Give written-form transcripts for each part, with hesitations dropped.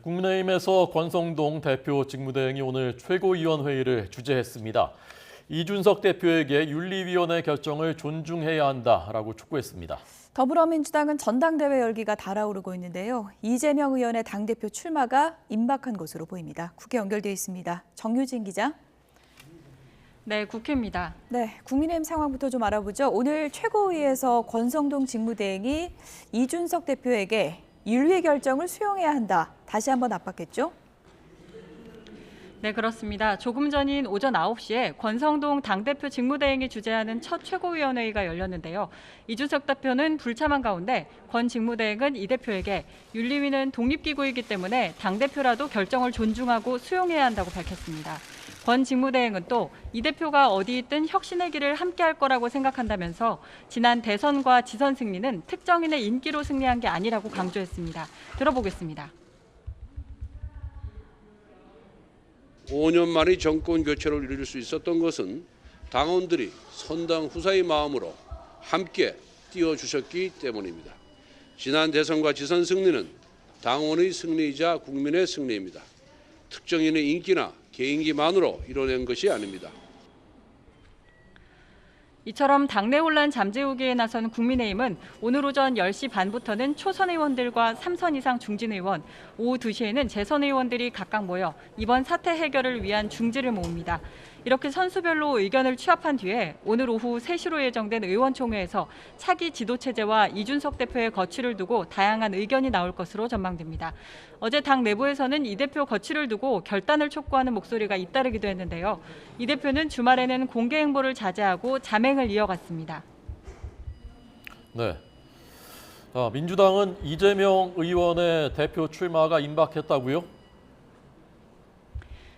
국민의힘에서 권성동 대표 직무대행이 오늘 최고위원회의를 주재했습니다. 이준석 대표에게 윤리위원회 결정을 존중해야 한다라고 촉구했습니다. 더불어민주당은 전당대회 열기가 달아오르고 있는데요. 이재명 의원의 당대표 출마가 임박한 것으로 보입니다. 국회 연결돼 있습니다. 정유진 기자. 네, 국회입니다. 네, 국민의힘 상황부터 좀 알아보죠. 오늘 최고위에서 권성동 직무대행이 이준석 대표에게 윤리 결정을 수용해야 한다. 다시 한번 압박했죠? 네, 그렇습니다. 조금 전인 오전 9시에 권성동 당대표 직무대행이 주재하는 첫 최고위원회의가 열렸는데요. 이준석 대표는 불참한 가운데 권 직무대행은 이 대표에게 윤리위는 독립기구이기 때문에 당대표라도 결정을 존중하고 수용해야 한다고 밝혔습니다. 권 직무대행은 또 이 대표가 어디 있든 혁신의 길을 함께할 거라고 생각한다면서 지난 대선과 지선 승리는 특정인의 인기로 승리한 게 아니라고 강조했습니다. 들어보겠습니다. 5년 만에 정권 교체를 이룰 수 있었던 것은 당원들이 선당 후사의 마음으로 함께 뛰어주셨기 때문입니다. 지난 대선과 지선 승리는 당원의 승리이자 국민의 승리입니다. 특정인의 인기나 개인기만으로 이뤄낸 것이 아닙니다. 이처럼 당내 혼란 잠재우기에 나선 국민의힘은 오늘 오전 10시 반부터는 초선 의원들과 3선 이상 중진 의원, 오후 2시에는 재선 의원들이 각각 모여 이번 사태 해결을 위한 중지를 모읍니다. 이렇게 선수별로 의견을 취합한 뒤에 오늘 오후 3시로 예정된 의원총회에서 차기 지도체제와 이준석 대표의 거취를 두고 다양한 의견이 나올 것으로 전망됩니다. 어제 당 내부에서는 이 대표 거취를 두고 결단을 촉구하는 목소리가 잇따르기도 했는데요. 이 대표는 주말에는 공개 행보를 자제하고 잠행을 이어갔습니다. 네. 민주당은 이재명 의원의 대표 출마가 임박했다고요?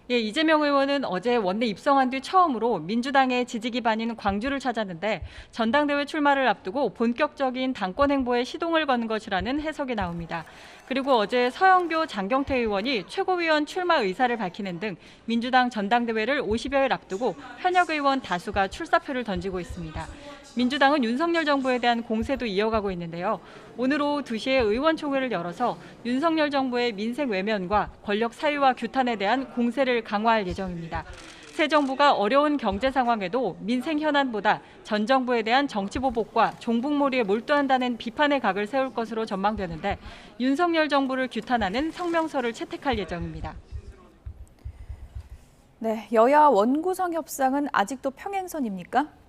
예, 이재명 의원은 어제 원내 입성한 뒤 처음으로 민주당의 지지 기반인 광주를 찾았는데 전당대회 출마를 앞두고 본격적인 당권 행보에 시동을 건 것이라는 해석이 나옵니다. 그리고 어제 서영교, 장경태 의원이 최고위원 출마 의사를 밝히는 등 민주당 전당대회를 50여일 앞두고 현역 의원 다수가 출사표를 던지고 있습니다. 민주당은 윤석열 정부에 대한 공세도 이어가고 있는데요. 오늘 오후 2시에 의원총회를 열어서 윤석열 정부의 민생 외면과 권력 사유화 규탄에 대한 공세를 강화할 예정입니다. 새 정부가 어려운 경제 상황에도 민생 현안보다 전 정부에 대한 정치 보복과 종북몰이에 몰두한다는 비판의 각을 세울 것으로 전망되는데 윤석열 정부를 규탄하는 성명서를 채택할 예정입니다. 네, 여야 원구성 협상은 아직도 평행선입니까?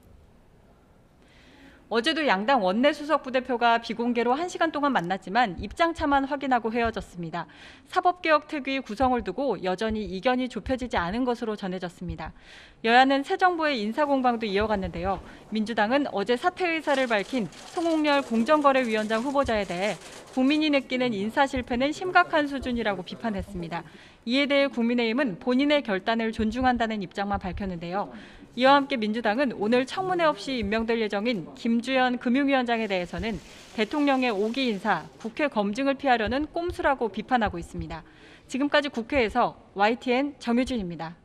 어제도 양당 원내수석 부대표가 비공개로 1시간 동안 만났지만 입장차만 확인하고 헤어졌습니다. 사법개혁 특위 구성을 두고 여전히 이견이 좁혀지지 않은 것으로 전해졌습니다. 여야는 새 정부의 인사공방도 이어갔는데요. 민주당은 어제 사퇴 의사를 밝힌 송홍열 공정거래위원장 후보자에 대해 국민이 느끼는 인사 실패는 심각한 수준이라고 비판했습니다. 이에 대해 국민의힘은 본인의 결단을 존중한다는 입장만 밝혔는데요. 이와 함께 민주당은 오늘 청문회 없이 임명될 예정인 김주현 금융위원장에 대해서는 대통령의 5기 인사, 국회 검증을 피하려는 꼼수라고 비판하고 있습니다. 지금까지 국회에서 YTN 정유진입니다.